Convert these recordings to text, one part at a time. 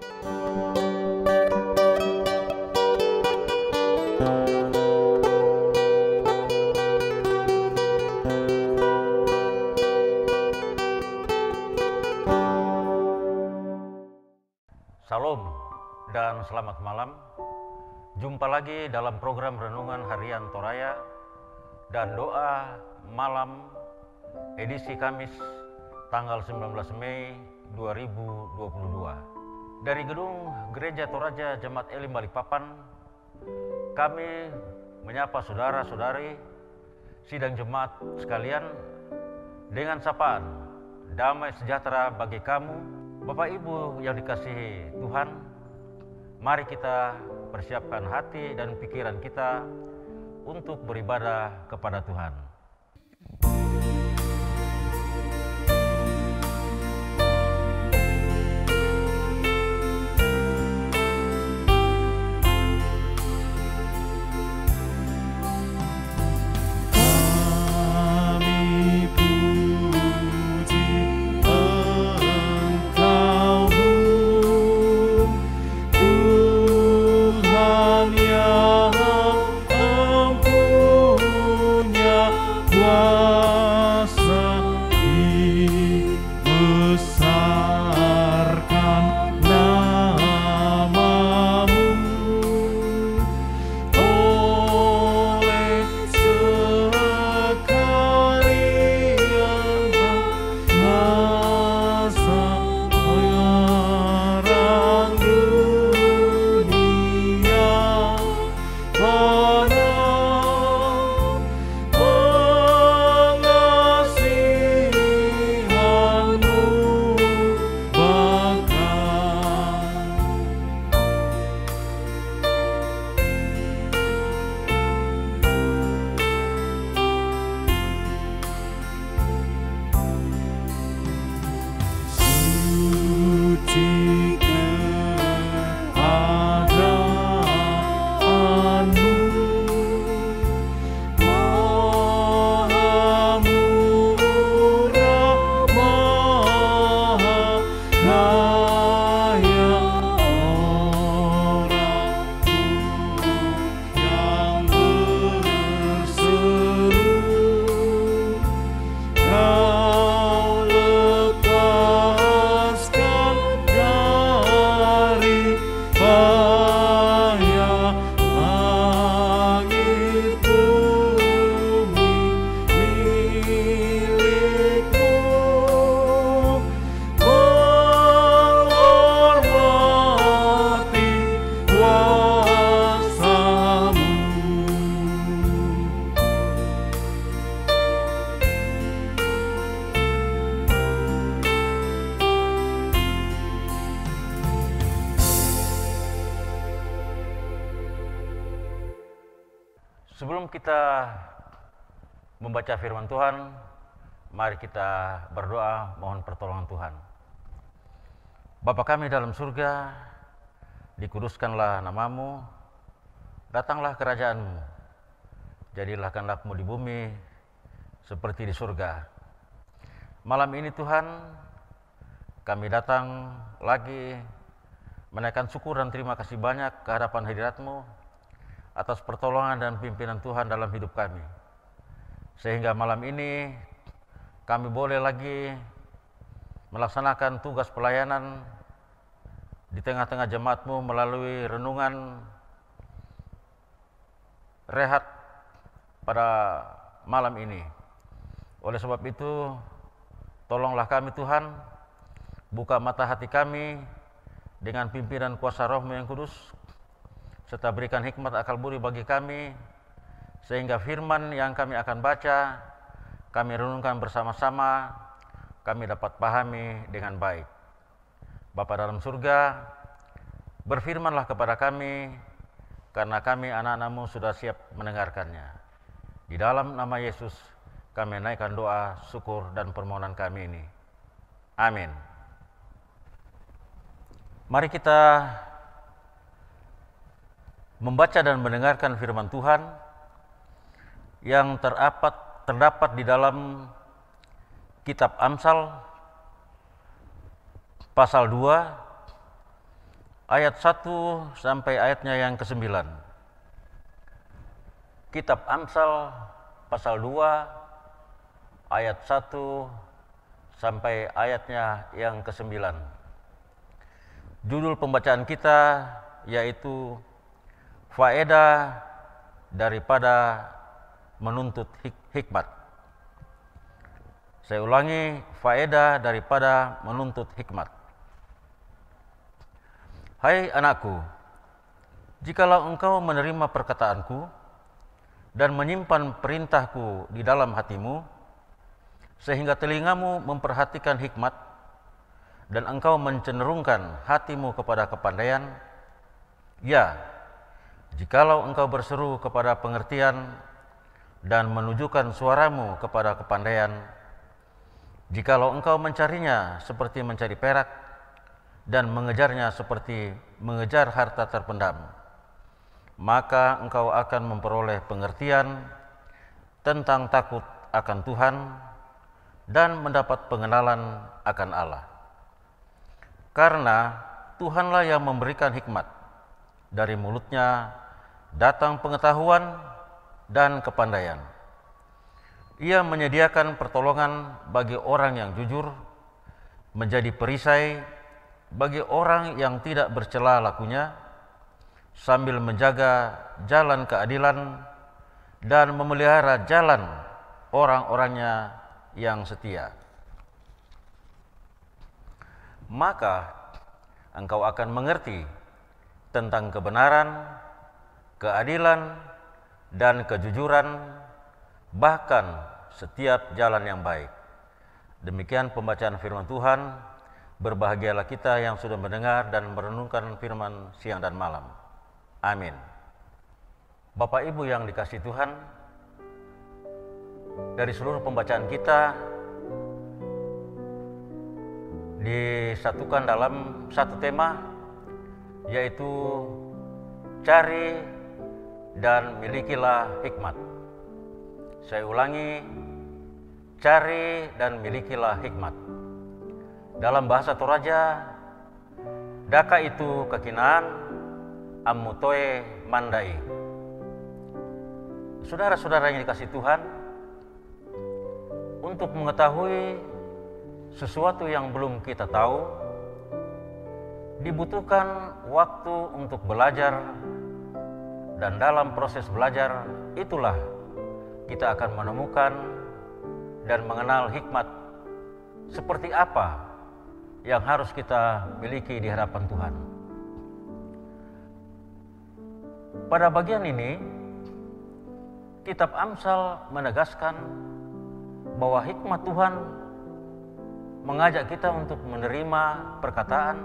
Salam dan selamat malam. Jumpa lagi dalam program Renungan Harian Toraya dan Doa Malam edisi Kamis tanggal 19 Mei 2022. Dari gedung Gereja Toraja Jemaat Elim Balikpapan, kami menyapa saudara-saudari sidang jemaat sekalian dengan sapaan damai sejahtera bagi kamu. Bapak Ibu yang dikasihi Tuhan, mari kita persiapkan hati dan pikiran kita untuk beribadah kepada Tuhan. Sebelum kita membaca firman Tuhan, mari kita berdoa mohon pertolongan Tuhan. Bapa kami dalam surga, dikuduskanlah namamu, datanglah kerajaanmu, jadilah kehendakmu di bumi seperti di surga. Malam ini Tuhan, kami datang lagi menaikkan syukur dan terima kasih banyak ke hadapan hadirat-Mu atas pertolongan dan pimpinan Tuhan dalam hidup kami. Sehingga malam ini kami boleh lagi melaksanakan tugas pelayanan di tengah-tengah jemaat-Mu melalui renungan rehat pada malam ini. Oleh sebab itu, tolonglah kami Tuhan, buka mata hati kami dengan pimpinan kuasa Roh-Mu yang kudus, serta berikan hikmat akal budi bagi kami, sehingga firman yang kami akan baca, kami renungkan bersama-sama, kami dapat pahami dengan baik. Bapa dalam surga, berfirmanlah kepada kami, karena kami anak-anak-Mu sudah siap mendengarkannya. Di dalam nama Yesus, kami naikkan doa, syukur, dan permohonan kami ini. Amin. Mari kita membaca dan mendengarkan firman Tuhan yang terdapat di dalam kitab Amsal pasal 2 ayat 1 sampai ayatnya yang ke-9. Kitab Amsal pasal 2 ayat 1 sampai ayatnya yang ke-9. Judul pembacaan kita yaitu faedah daripada menuntut hikmat. Saya ulangi, faedah daripada menuntut hikmat. Hai anakku, jikalau engkau menerima perkataanku dan menyimpan perintahku di dalam hatimu, sehingga telingamu memperhatikan hikmat dan engkau mencenderungkan hatimu kepada kepandaian, ya, jikalau engkau berseru kepada pengertian dan menunjukkan suaramu kepada kepandaian, jikalau engkau mencarinya seperti mencari perak dan mengejarnya seperti mengejar harta terpendam, maka engkau akan memperoleh pengertian tentang takut akan Tuhan dan mendapat pengenalan akan Allah. Karena Tuhanlah yang memberikan hikmat, dari mulutnya datang pengetahuan dan kepandaian. Ia menyediakan pertolongan bagi orang yang jujur, menjadi perisai bagi orang yang tidak bercela lakunya, sambil menjaga jalan keadilan dan memelihara jalan orang-orangnya yang setia. Maka engkau akan mengerti tentang kebenaran, keadilan, dan kejujuran, bahkan setiap jalan yang baik. Demikian pembacaan firman Tuhan. Berbahagialah kita yang sudah mendengar dan merenungkan firman siang dan malam. Amin. Bapak Ibu yang dikasihi Tuhan, dari seluruh pembacaan kita disatukan dalam satu tema, yaitu cari dan milikilah hikmat. Saya ulangi, cari dan milikilah hikmat. Dalam bahasa Toraja, daka itu kekinaan, ammutoe mandai. Saudara-saudara yang dikasihi Tuhan, untuk mengetahui sesuatu yang belum kita tahu, dibutuhkan waktu untuk belajar, dan dalam proses belajar itulah kita akan menemukan dan mengenal hikmat seperti apa yang harus kita miliki di hadapan Tuhan. Pada bagian ini, kitab Amsal menegaskan bahwa hikmat Tuhan mengajak kita untuk menerima perkataan,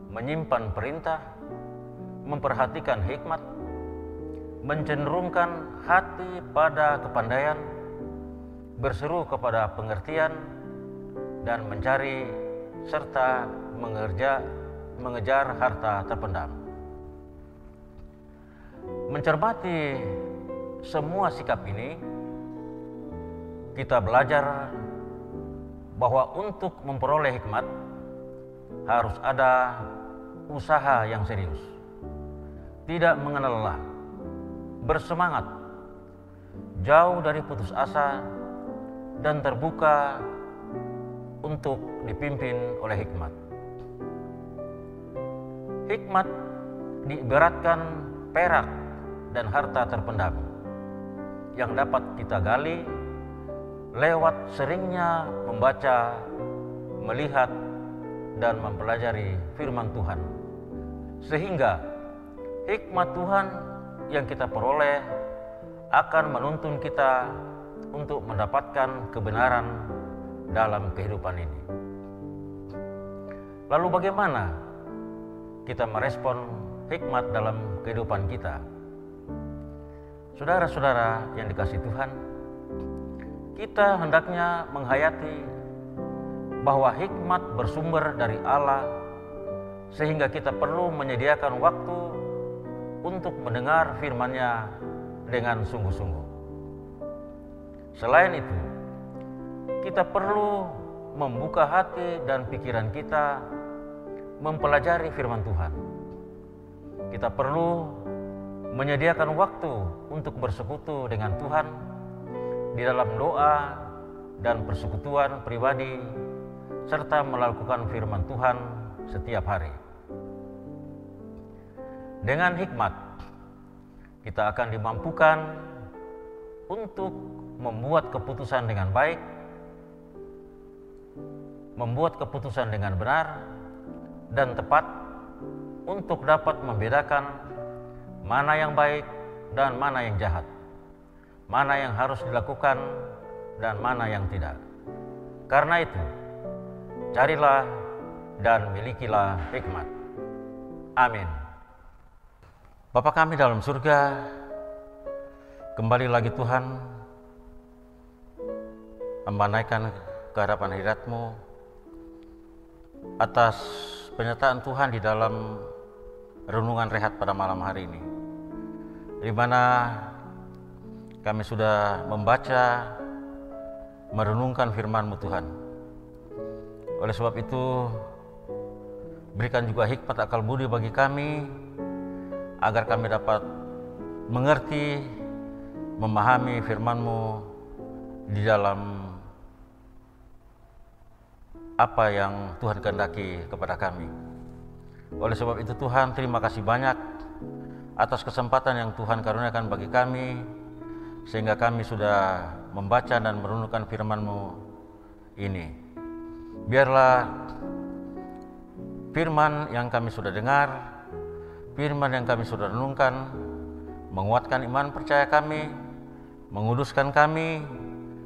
menyimpan perintah, memperhatikan hikmat, mencenderungkan hati pada kepandaian, berseru kepada pengertian, dan mencari serta mengejar harta terpendam. Mencermati semua sikap ini, kita belajar bahwa untuk memperoleh hikmat harus ada usaha yang serius, tidak mengenal lelah, bersemangat, jauh dari putus asa, dan terbuka untuk dipimpin oleh hikmat. Hikmat diibaratkan perak dan harta terpendam yang dapat kita gali lewat seringnya membaca, melihat, dan mempelajari firman Tuhan. Sehingga hikmat Tuhan yang kita peroleh akan menuntun kita untuk mendapatkan kebenaran dalam kehidupan ini. Lalu bagaimana kita merespon hikmat dalam kehidupan kita? Saudara-saudara yang dikasihi Tuhan, kita hendaknya menghayati bahwa hikmat bersumber dari Allah, sehingga kita perlu menyediakan waktu untuk mendengar firman-Nya dengan sungguh-sungguh. Selain itu, kita perlu membuka hati dan pikiran kita mempelajari firman Tuhan. Kita perlu menyediakan waktu untuk bersekutu dengan Tuhan di dalam doa dan persekutuan pribadi, serta melakukan firman Tuhan setiap hari. Dengan hikmat, kita akan dimampukan untuk membuat keputusan dengan baik, membuat keputusan dengan benar dan tepat untuk dapat membedakan mana yang baik dan mana yang jahat, mana yang harus dilakukan dan mana yang tidak. Karena itu, carilah dan milikilah hikmat. Amin. Bapa kami dalam surga, kembali lagi Tuhan, hamba naikkan ke hadapan hadirat-Mu atas penyertaan Tuhan di dalam renungan rehat pada malam hari ini, di mana kami sudah membaca, merenungkan firman-Mu Tuhan. Oleh sebab itu, berikan juga hikmat akal budi bagi kami, agar kami dapat mengerti, memahami firman-Mu di dalam apa yang Tuhan kehendaki kepada kami. Oleh sebab itu Tuhan, terima kasih banyak atas kesempatan yang Tuhan karuniakan bagi kami, sehingga kami sudah membaca dan merenungkan firman-Mu ini. Biarlah firman yang kami sudah dengar, firman yang kami sudah renungkan, menguatkan iman percaya kami, menguduskan kami,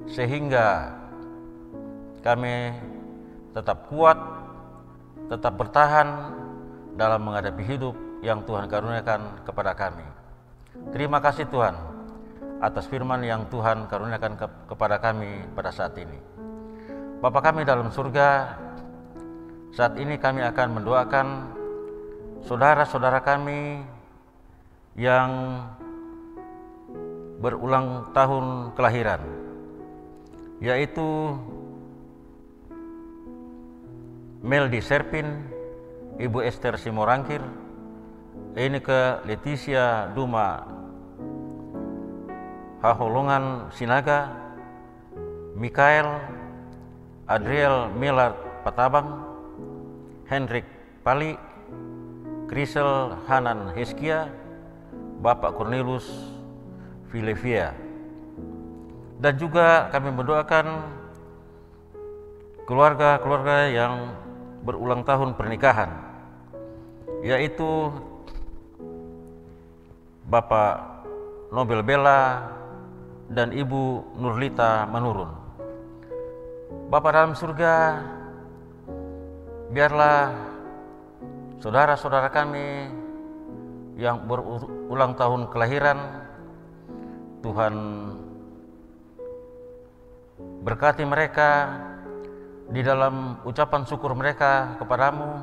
sehingga kami tetap kuat, tetap bertahan dalam menghadapi hidup yang Tuhan karuniakan kepada kami. Terima kasih Tuhan atas firman yang Tuhan karuniakan kepada kami pada saat ini. Bapa kami dalam surga, saat ini kami akan mendoakan saudara-saudara kami yang berulang tahun kelahiran, yaitu Meldi Serpin, Ibu Esther Simorangkir, Enike Leticia Duma Haholongan Sinaga, Mikael Adriel Millard Patabang, Hendrik Pali, Krisel Hanan Heskia, Bapak Cornelius Filevia. Dan juga kami mendoakan keluarga-keluarga yang berulang tahun pernikahan, yaitu Bapak Nobel Bella dan Ibu Nurlita Manurun. Bapa dalam surga, biarlah saudara-saudara kami yang berulang tahun kelahiran, Tuhan berkati mereka di dalam ucapan syukur mereka kepadamu.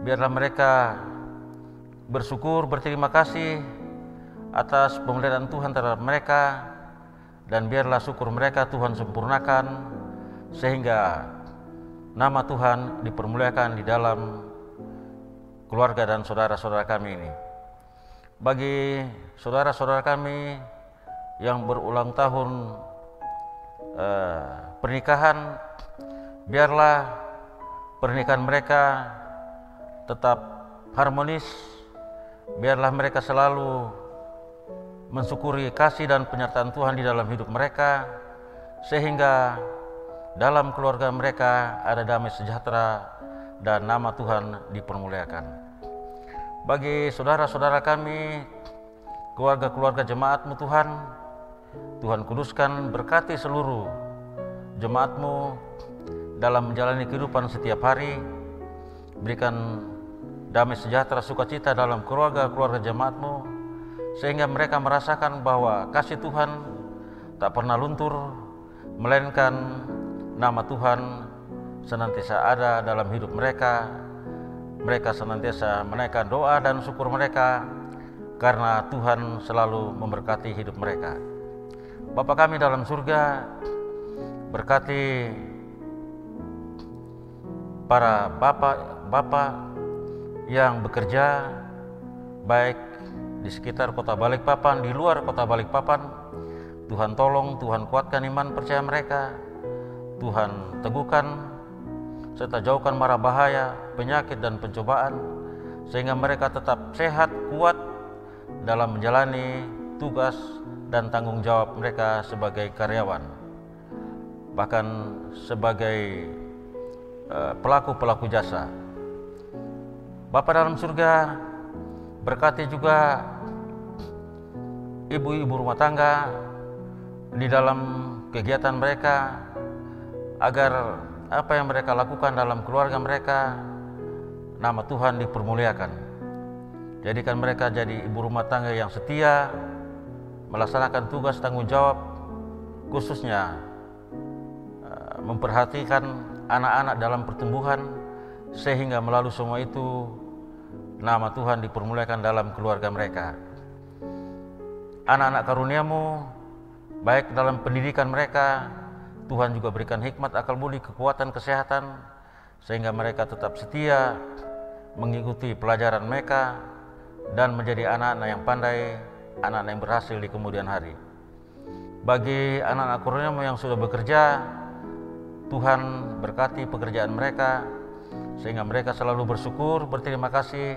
Biarlah mereka bersyukur, berterima kasih atas pemeliharaan Tuhan terhadap mereka, dan biarlah syukur mereka Tuhan sempurnakan, sehingga nama Tuhan dipermuliakan di dalam keluarga dan saudara-saudara kami ini. Bagi saudara-saudara kami yang berulang tahun pernikahan, biarlah pernikahan mereka tetap harmonis, biarlah mereka selalu mensyukuri kasih dan penyertaan Tuhan di dalam hidup mereka, sehingga dalam keluarga mereka ada damai sejahtera dan nama Tuhan dipermuliakan. Bagi saudara-saudara kami, keluarga-keluarga jemaat-Mu Tuhan, Tuhan kuduskan, berkati seluruh jemaat-Mu dalam menjalani kehidupan setiap hari. Berikan damai sejahtera, sukacita dalam keluarga-keluarga jemaat-Mu, sehingga mereka merasakan bahwa kasih Tuhan tak pernah luntur, melainkan nama Tuhan senantiasa ada dalam hidup mereka. Mereka senantiasa menaikkan doa dan syukur mereka, karena Tuhan selalu memberkati hidup mereka. Bapa kami dalam surga, berkati para bapak, Bapak yang bekerja baik di sekitar kota Balikpapan, di luar kota Balikpapan. Tuhan tolong, Tuhan kuatkan iman percaya mereka, Tuhan teguhkan serta jauhkan mara bahaya, penyakit dan pencobaan, sehingga mereka tetap sehat, kuat dalam menjalani tugas dan tanggung jawab mereka sebagai karyawan, bahkan sebagai pelaku-pelaku jasa. Bapa dalam surga, berkati juga ibu-ibu rumah tangga di dalam kegiatan mereka, agar apa yang mereka lakukan dalam keluarga mereka, nama Tuhan dipermuliakan. Jadikan mereka jadi ibu rumah tangga yang setia, melaksanakan tugas tanggung jawab, khususnya memperhatikan anak-anak dalam pertumbuhan, sehingga melalui semua itu nama Tuhan dipermuliakan dalam keluarga mereka. Anak-anak karunia-Mu, baik dalam pendidikan mereka, Tuhan juga berikan hikmat, akal budi, kekuatan, kesehatan, sehingga mereka tetap setia mengikuti pelajaran mereka dan menjadi anak-anak yang pandai, anak-anak yang berhasil di kemudian hari. Bagi anak-anak karunia-Mu yang sudah bekerja, Tuhan berkati pekerjaan mereka, sehingga mereka selalu bersyukur, berterima kasih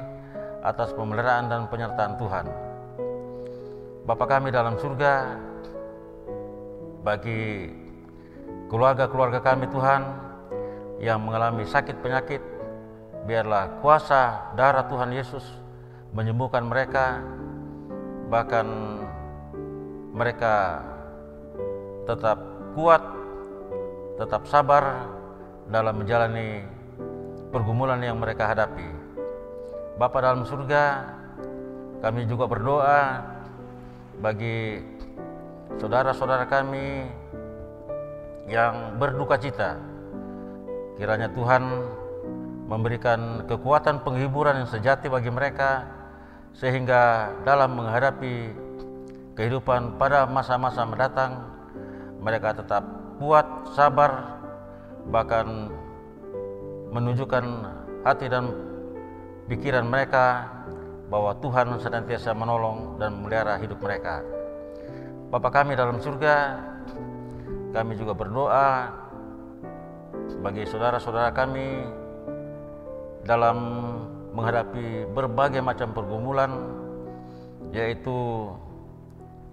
atas pemeliharaan dan penyertaan Tuhan. Bapa kami dalam surga, bagi keluarga-keluarga kami Tuhan yang mengalami sakit penyakit, biarlah kuasa darah Tuhan Yesus menyembuhkan mereka, bahkan mereka tetap kuat, tetap sabar dalam menjalani pergumulan yang mereka hadapi. Bapa dalam surga, kami juga berdoa bagi saudara-saudara kami yang berduka cita. Kiranya Tuhan memberikan kekuatan penghiburan yang sejati bagi mereka, sehingga dalam menghadapi kehidupan pada masa-masa mendatang, mereka tetap kuat, sabar, bahkan menunjukkan hati dan pikiran mereka bahwa Tuhan senantiasa menolong dan memelihara hidup mereka. Bapa kami dalam surga, kami juga berdoa bagi saudara-saudara kami dalam menghadapi berbagai macam pergumulan, yaitu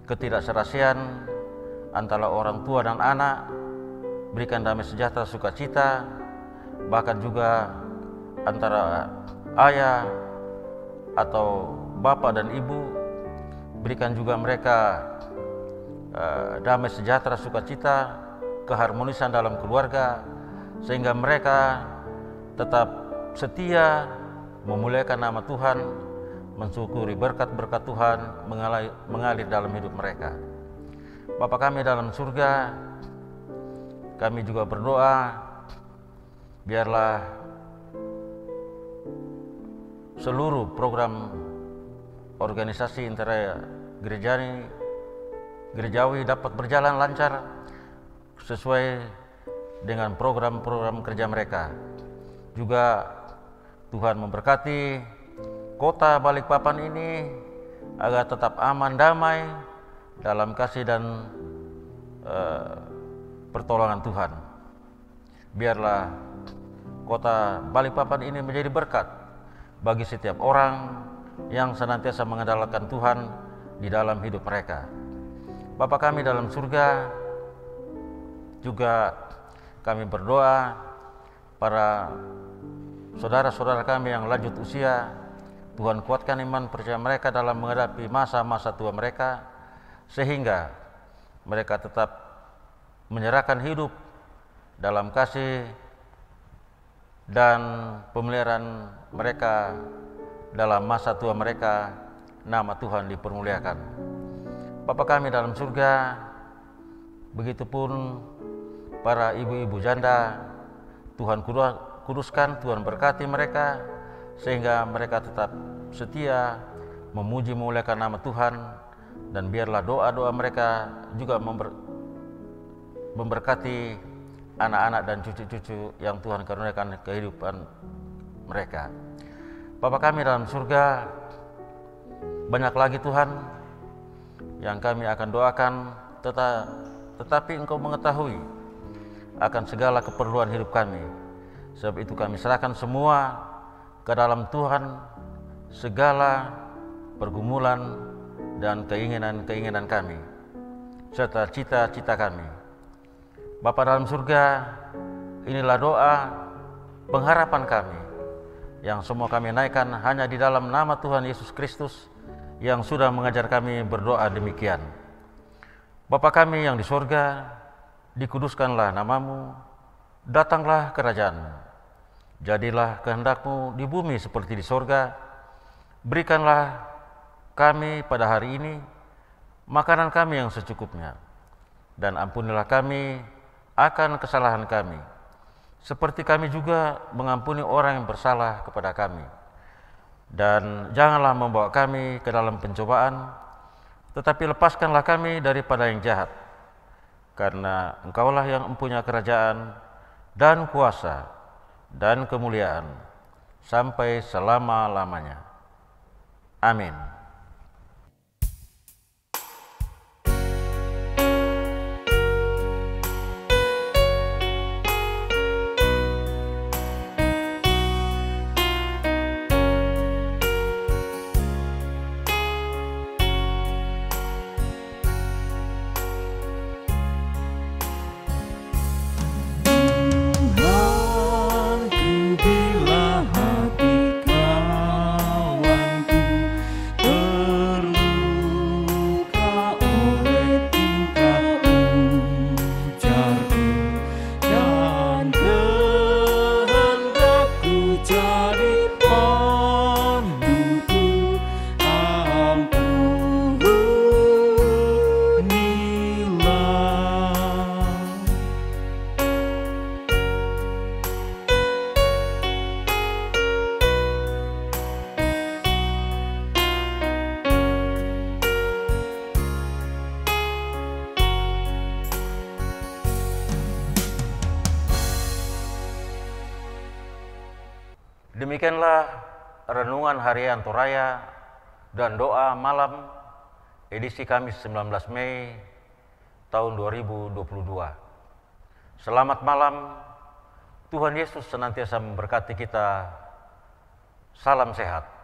ketidakserasian antara orang tua dan anak. Berikan damai sejahtera, sukacita, bahkan juga antara ayah atau bapak dan ibu. Berikan juga mereka damai sejahtera, sukacita, keharmonisan dalam keluarga, sehingga mereka tetap setia memuliakan nama Tuhan, mensyukuri berkat-berkat Tuhan mengalir dalam hidup mereka. Bapa kami dalam surga, kami juga berdoa biarlah seluruh program organisasi intera gerejawi dapat berjalan lancar sesuai dengan program-program kerja mereka. Juga Tuhan memberkati kota Balikpapan ini agar tetap aman, damai dalam kasih dan pertolongan Tuhan. Biarlah kota Balikpapan ini menjadi berkat bagi setiap orang yang senantiasa mengandalkan Tuhan di dalam hidup mereka. Bapa kami dalam surga, juga kami berdoa para saudara-saudara kami yang lanjut usia, Tuhan kuatkan iman percaya mereka dalam menghadapi masa-masa tua mereka, sehingga mereka tetap menyerahkan hidup dalam kasih dan pemeliharaan mereka dalam masa tua mereka. Nama Tuhan dipermuliakan. Bapa kami dalam surga, begitupun para ibu-ibu janda, Tuhan kuduskan, Tuhan berkati mereka, sehingga mereka tetap setia memuji memuliakan nama Tuhan, dan biarlah doa-doa mereka juga memberkati anak-anak dan cucu-cucu yang Tuhan karuniakan kehidupan mereka. Bapa kami dalam surga, banyak lagi Tuhan yang kami akan doakan, tetapi Engkau mengetahui akan segala keperluan hidup kami. Sebab itu kami serahkan semua ke dalam Tuhan, segala pergumulan dan keinginan-keinginan kami, serta cita-cita kami. Bapa dalam surga, inilah doa pengharapan kami, yang semua kami naikkan hanya di dalam nama Tuhan Yesus Kristus, yang sudah mengajar kami berdoa demikian. Bapa kami yang di surga, dikuduskanlah namamu, datanglah kerajaan-Mu, jadilah kehendak-Mu di bumi seperti di surga. Berikanlah kami pada hari ini makanan kami yang secukupnya, dan ampunilah kami akan kesalahan kami, seperti kami juga mengampuni orang yang bersalah kepada kami. Dan janganlah membawa kami ke dalam pencobaan, tetapi lepaskanlah kami daripada yang jahat. Karena Engkaulah yang mempunyai kerajaan dan kuasa dan kemuliaan sampai selama-lamanya. Amin. Demikianlah renungan harian Toraya dan doa malam edisi Kamis 19 Mei tahun 2022. Selamat malam, Tuhan Yesus senantiasa memberkati kita. Salam sehat.